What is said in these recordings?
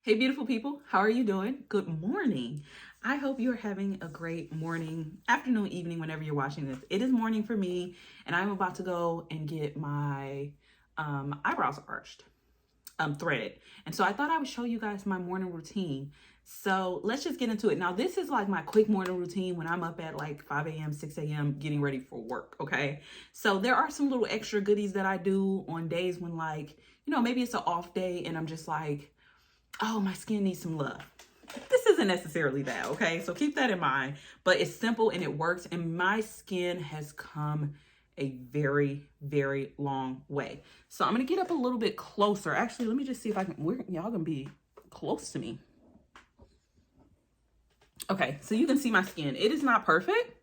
Hey, beautiful people, how are you doing? Good morning. I hope you're having a great morning, afternoon, evening, whenever you're watching this. It is morning for me, and I'm about to go and get my eyebrows arched, threaded. And so I thought I would show you guys my morning routine. So let's just get into it. Now, this is like my quick morning routine when I'm up at like 5 a.m., 6 a.m. getting ready for work, okay? So there are some little extra goodies that I do on days when maybe it's an off day and I'm just like, oh, my skin needs some love. This isn't necessarily that, okay? So keep that in mind. But it's simple and it works. And my skin has come a very, very long way. So I'm going to get up a little bit closer. Actually, let me just see if I can. Y'all going to be close to me. Okay, so you can see my skin. It is not perfect,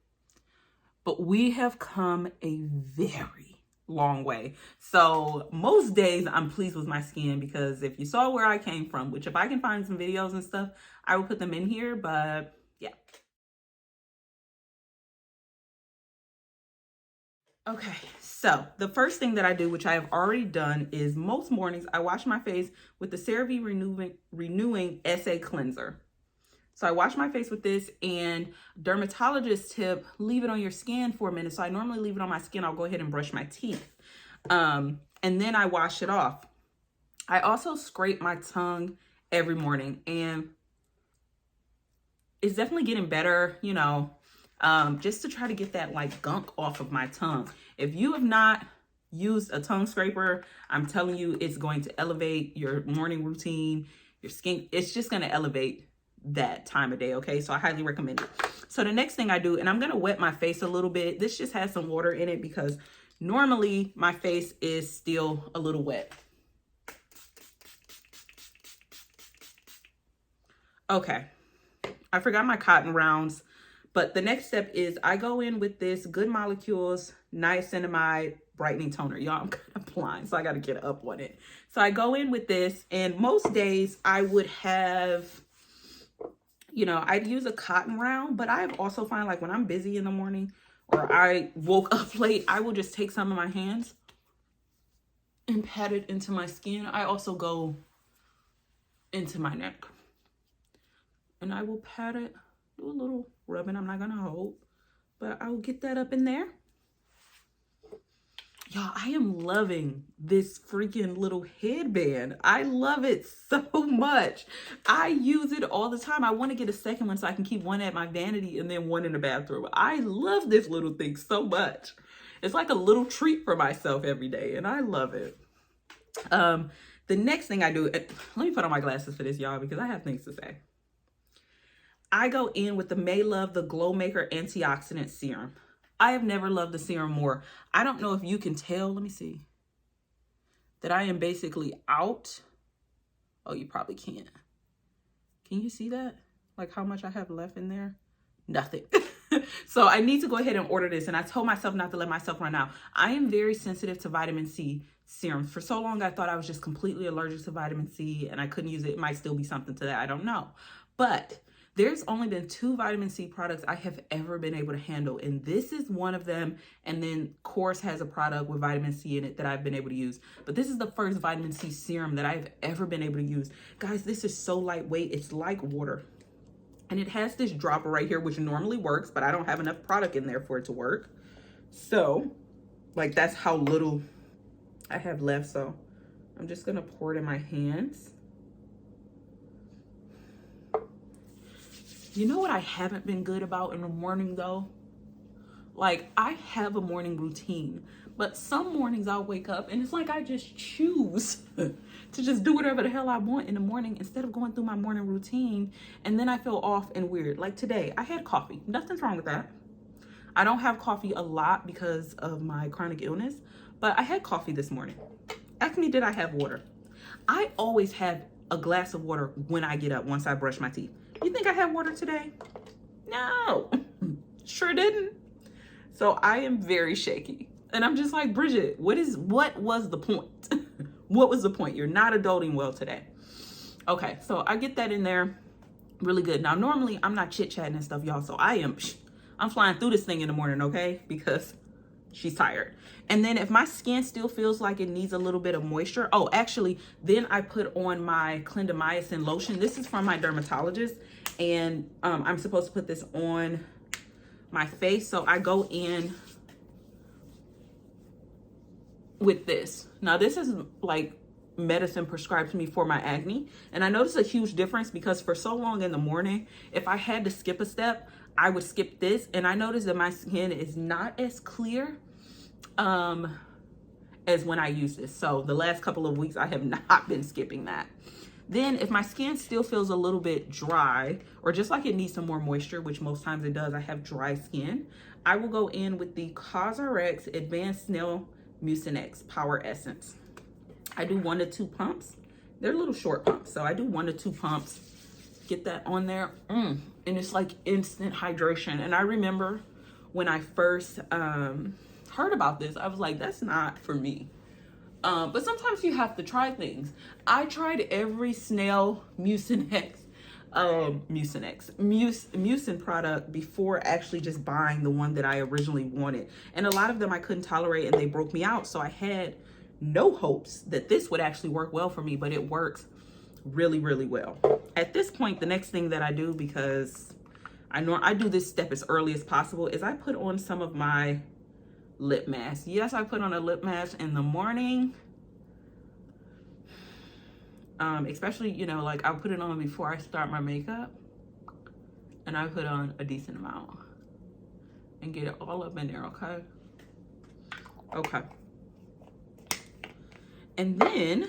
but we have come a very long way. So most days I'm pleased with my skin, because if you saw where I came from, which if I can find some videos and stuff, I will put them in here, but yeah. Okay, so the first thing that I do, which I have already done, is most mornings I wash my face with the Cerave Renewing SA cleanser. So I wash my face with this, and dermatologist tip, leave it on your skin for a minute. So I normally leave it on my skin. I'll go ahead and brush my teeth. And then I wash it off. I also scrape my tongue every morning, and it's definitely getting better, just to try to get that like gunk off of my tongue. If you have not used a tongue scraper, I'm telling you, it's going to elevate your morning routine, your skin. It's just going to elevate that time of day, okay? So I highly recommend it. So the next thing I do, and I'm going to wet my face a little bit. This just has some water in it because normally my face is still a little wet. Okay, I forgot my cotton rounds, but the next step is I go in with this Good Molecules Niacinamide brightening toner. Y'all, I'm kind of blind, so I got to get up on it. So I go in with this, and most days I would have, I'd use a cotton round, but I've also find like when I'm busy in the morning or I woke up late, I will just take some of my hands and pat it into my skin. I also go into my neck and I will pat it, do a little rubbing. I'm not going to hold, but I will get that up in there. Y'all, I am loving this freaking little headband. I love it so much. I use it all the time. I want to get a second one so I can keep one at my vanity and then one in the bathroom. I love this little thing so much. It's like a little treat for myself every day, and I love it. The next thing I do, let me put on my glasses for this, y'all, because I have things to say. I go in with the May Love the Glow Maker Antioxidant Serum. I have never loved the serum more. I don't know if you can tell, let me see, that I am basically out. Oh, you probably can't. Can you see that? Like how much I have left in there? Nothing. So I need to go ahead and order this. And I told myself not to let myself run out. I am very sensitive to vitamin C serums. For so long, I thought I was just completely allergic to vitamin C and I couldn't use it. It might still be something to that. I don't know. But there's only been 2 vitamin C products I have ever been able to handle, and this is one of them. And then Cosrx has a product with vitamin C in it that I've been able to use. But this is the first vitamin C serum that I've ever been able to use. Guys, this is so lightweight. It's like water. And it has this dropper right here, which normally works, but I don't have enough product in there for it to work. So, like, that's how little I have left. So I'm just going to pour it in my hands. You know what I haven't been good about in the morning though? Like, I have a morning routine, but some mornings I'll wake up and it's like I just choose to just do whatever the hell I want in the morning instead of going through my morning routine, and then I feel off and weird. Like today, I had coffee. Nothing's wrong with that. I don't have coffee a lot because of my chronic illness, but I had coffee this morning. Ask me, did I have water? I always have a glass of water when I get up once I brush my teeth. You think I had water today? No, sure didn't. So I am very shaky. And I'm just like, Bridget, what was the point? What was the point? You're not adulting well today. Okay, so I get that in there really good. Now, normally I'm not chit-chatting and stuff, y'all. So I'm flying through this thing in the morning, okay? Because she's tired. And then if my skin still feels like it needs a little bit of moisture, oh, actually, then I put on my clindamycin lotion. This is from my dermatologist, and I'm supposed to put this on my face. So I go in with this. Now, this is like medicine prescribed to me for my acne, and I noticed a huge difference because for so long in the morning, if I had to skip a step, I would skip this, and I noticed that my skin is not as clear as when I use this. So the last couple of weeks I have not been skipping that. Then if my skin still feels a little bit dry, or just like it needs some more moisture, which most times it does, I have dry skin, I will go in with the Cosrx Advanced Snail Mucinex Power Essence. I do 1 to 2 pumps. They're little short pumps, so I do 1 to 2 pumps. Get that on there, and it's like instant hydration. And I remember when I first heard about this, I was like, that's not for me. But sometimes you have to try things. I tried every snail mucin product before actually just buying the one that I originally wanted. And a lot of them I couldn't tolerate, and they broke me out. So I had no hopes that this would actually work well for me, but it works really, really well. At this point, the next thing that I do, because I know I do this step as early as possible, is I put on some of my lip mask. Yes, I put on a lip mask in the morning. Especially, you know, like I'll put it on before I start my makeup, and I put on a decent amount and get it all up in there, okay? Okay. And then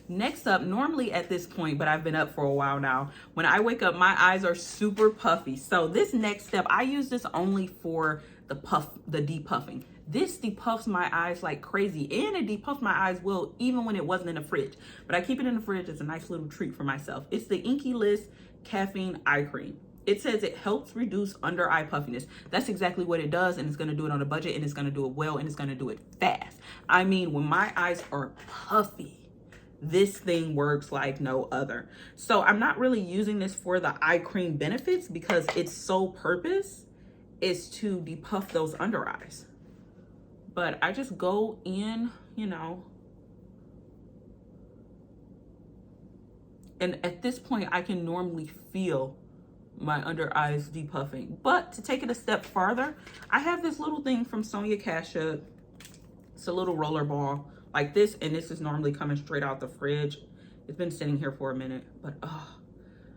next up, normally at this point, but I've been up for a while now, when I wake up, my eyes are super puffy. So this next step, I use this only for the depuffing. This depuffs my eyes like crazy, and it depuffs my eyes well, even when it wasn't in the fridge. But I keep it in the fridge as a nice little treat for myself. It's the Inkey Caffeine Eye Cream. It says it helps reduce under eye puffiness. That's exactly what it does, and it's gonna do it on a budget, and it's gonna do it well, and it's gonna do it fast. I mean, when my eyes are puffy, this thing works like no other. So I'm not really using this for the eye cream benefits because its sole purpose is to depuff those under eyes. But I just go in, you know, and at this point I can normally feel my under eyes depuffing. But to take it a step farther, I have this little thing from Sonia Kashuk. It's a little roller ball like this, and this is normally coming straight out the fridge. It's been sitting here for a minute, but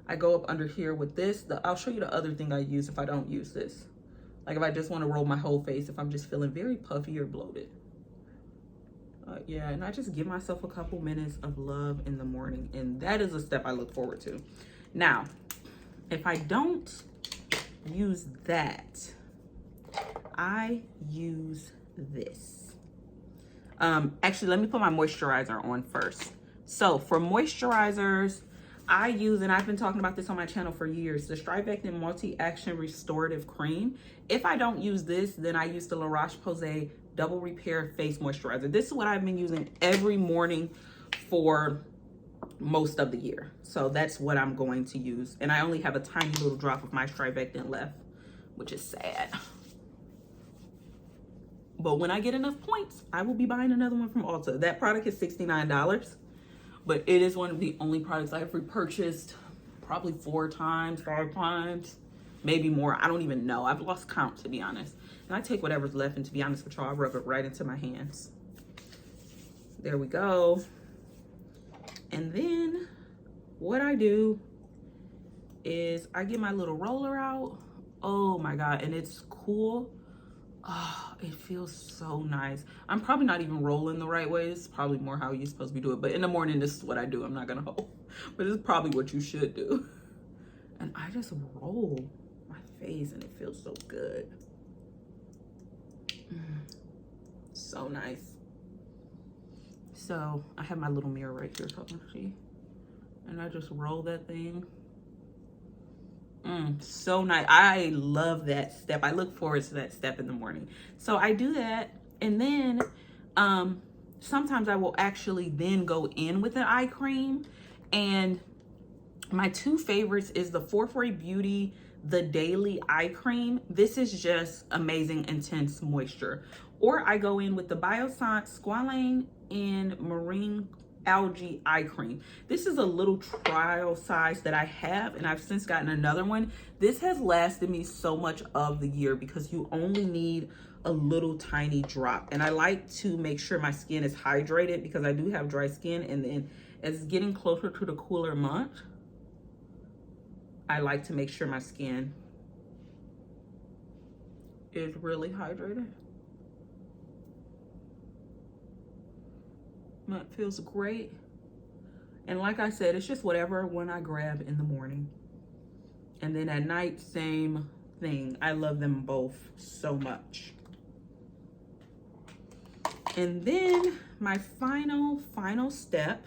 I go up under here with this. I'll show you the other thing I use if I don't use this. Like if I just want to roll my whole face, if I'm just feeling very puffy or bloated. Yeah, and I just give myself a couple minutes of love in the morning, and that is a step I look forward to. Now, if I don't use that, I use this. Actually, let me put my moisturizer on first. So for moisturizers, I use, and I've been talking about this on my channel for years, the Strivectin Multi-Action Restorative Cream. If I don't use this, then I use the La Roche-Posay Double Repair Face Moisturizer. This is what I've been using every morning for most of the year. So that's what I'm going to use. And I only have a tiny little drop of my Strivectin left, which is sad. But when I get enough points, I will be buying another one from Ulta. That product is $69. But it is one of the only products I've repurchased probably 4 times, 5 times, maybe more. I don't even know. I've lost count, to be honest. And I take whatever's left, and to be honest with y'all, I rub it right into my hands. There we go. And then what I do is I get my little roller out. Oh my God, and it's cool. Oh, it feels so nice. I'm probably not even rolling the right way. It's probably more how you're supposed to be doing it. But in the morning, this is what I do. I'm not gonna hold, but it's probably what you should do. And I just roll my face, and it feels so good. So nice. So I have my little mirror right here, so I can see. And I just roll that thing. So nice. I love that step. I look forward to that step in the morning. So I do that, and then sometimes I will actually then go in with an eye cream. And my 2 favorites is the 440 Beauty the Daily Eye Cream. This is just amazing, intense moisture. Or I go in with the Biossance Squalane and Marine Algae Eye Cream. This is a little trial size that I have, and I've since gotten another one. This has lasted me so much of the year because you only need a little tiny drop. And I like to make sure my skin is hydrated because I do have dry skin, and then as it's getting closer to the cooler month, I like to make sure my skin is really hydrated. It feels great. And like I said, it's just whatever one I grab in the morning. And then at night, same thing. I love them both so much. And then my final step,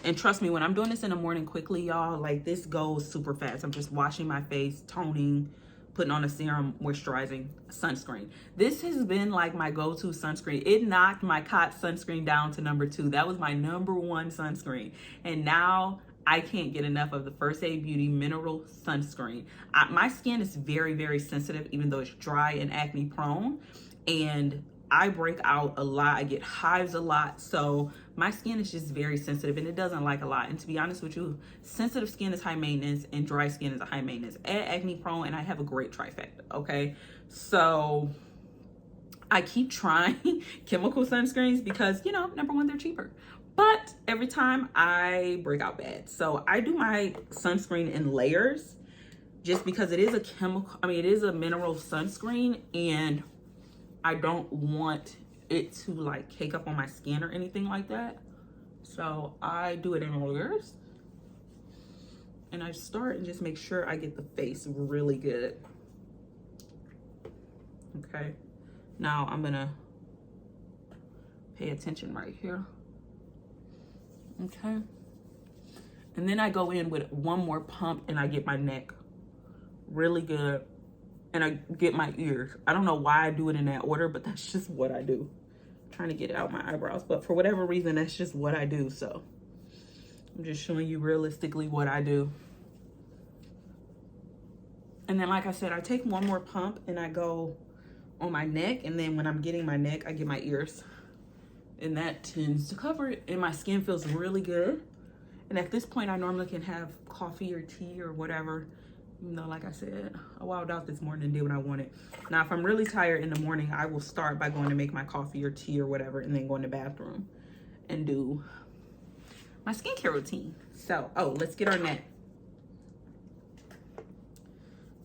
and trust me, when I'm doing this in the morning quickly, y'all, like this goes super fast. I'm just washing my face, toning, putting on a serum, moisturizing, sunscreen. This has been like my go-to sunscreen. It knocked my Cot sunscreen down to #2. That was my #1 sunscreen. And now I can't get enough of the First Aid Beauty Mineral Sunscreen. My skin is very, very sensitive, even though it's dry and acne prone. And I break out a lot. I get hives a lot. So my skin is just very sensitive, and it doesn't like a lot. And to be honest with you, sensitive skin is high maintenance and dry skin is a high maintenance. Add acne prone and I have a great trifecta, okay? So I keep trying chemical sunscreens because, you know, #1, they're cheaper. But every time I break out bad. So I do my sunscreen in layers just because it is a chemical, it is a mineral sunscreen, and I don't want it to like cake up on my skin or anything like that. So I do it in layers. And I start and just make sure I get the face really good. Okay. Now I'm gonna pay attention right here. Okay. And then I go in with one more pump and I get my neck really good. And I get my ears. I don't know why I do it in that order, but that's just what I do. I'm trying to get out my eyebrows, but for whatever reason, that's just what I do. So I'm just showing you realistically what I do. And then, like I said, I take one more pump and I go on my neck. And then when I'm getting my neck, I get my ears. And that tends to cover it. And my skin feels really good. And at this point, I normally can have coffee or tea or whatever. You know, like I said, I wilded out this morning and did what I wanted. Now, if I'm really tired in the morning, I will start by going to make my coffee or tea or whatever, and then go in the bathroom and do my skincare routine. So, let's get our neck.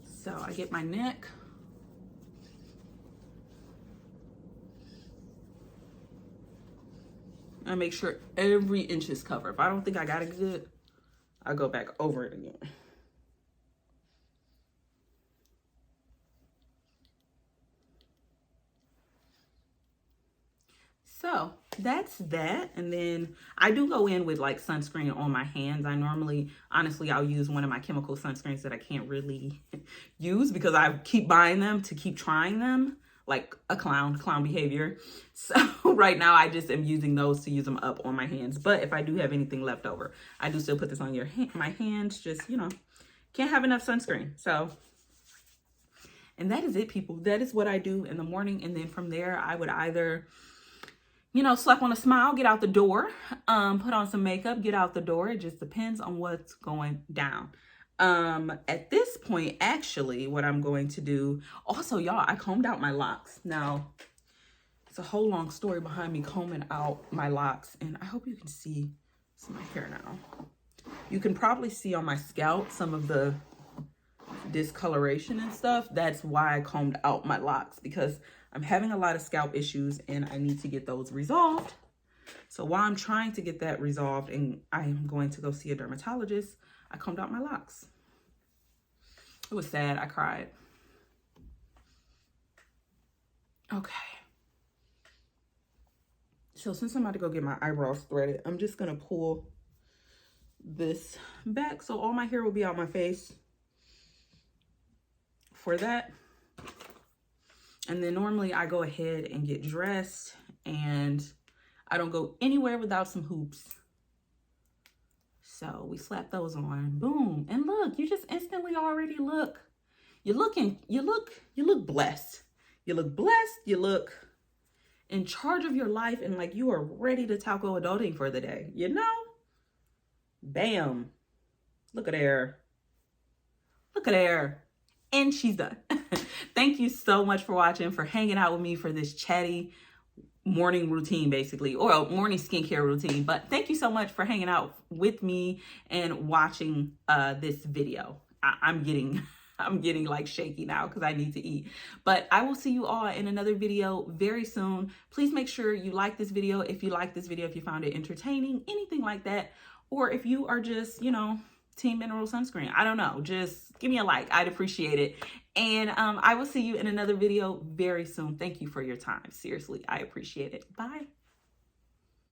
So I get my neck. I make sure every inch is covered. If I don't think I got it good, I go back over it again. So that's that. And then I do go in with like sunscreen on my hands. I normally, honestly, I'll use one of my chemical sunscreens that I can't really use because I keep buying them to keep trying them, like a clown behavior. So right now I just am using those to use them up on my hands. But if I do have anything left over, I do still put this on my hands. Just, you know, can't have enough sunscreen. So, and that is it, people. That is what I do in the morning. And then from there, I would either, you know, slap on a smile, get out the door, put on some makeup, get out the door. It just depends on what's going down. At this point, actually, what I'm going to do, also, y'all, I combed out my locks. Now, it's a whole long story behind me combing out my locks, and I hope you can see some of my hair now. You can probably see on my scalp some of the discoloration and stuff. That's why I combed out my locks, because I'm having a lot of scalp issues and I need to get those resolved. So while I'm trying to get that resolved and I'm going to go see a dermatologist, I combed out my locks. It was sad. I cried. Okay. So since I'm about to go get my eyebrows threaded, I'm just going to pull this back so all my hair will be out my face for that. And then normally I go ahead and get dressed, and I don't go anywhere without some hoops. So we slap those on, boom. And look, you just instantly already look you look blessed. You look blessed. You look in charge of your life, and like you are ready to tackle adulting for the day, you know? Bam. Look at her. Look at her. And she's done. Thank you so much for watching, for hanging out with me for this chatty morning routine, basically, or a morning skincare routine. But thank you so much for hanging out with me and watching this video. I'm getting like shaky now because I need to eat. But I will see you all in another video very soon. Please make sure you like this video if you like this video, if you found it entertaining, anything like that. Or if you are just, you know, Team Mineral Sunscreen. I don't know. Just give me a like. I'd appreciate it. And I will see you in another video very soon. Thank you for your time. Seriously, I appreciate it. Bye.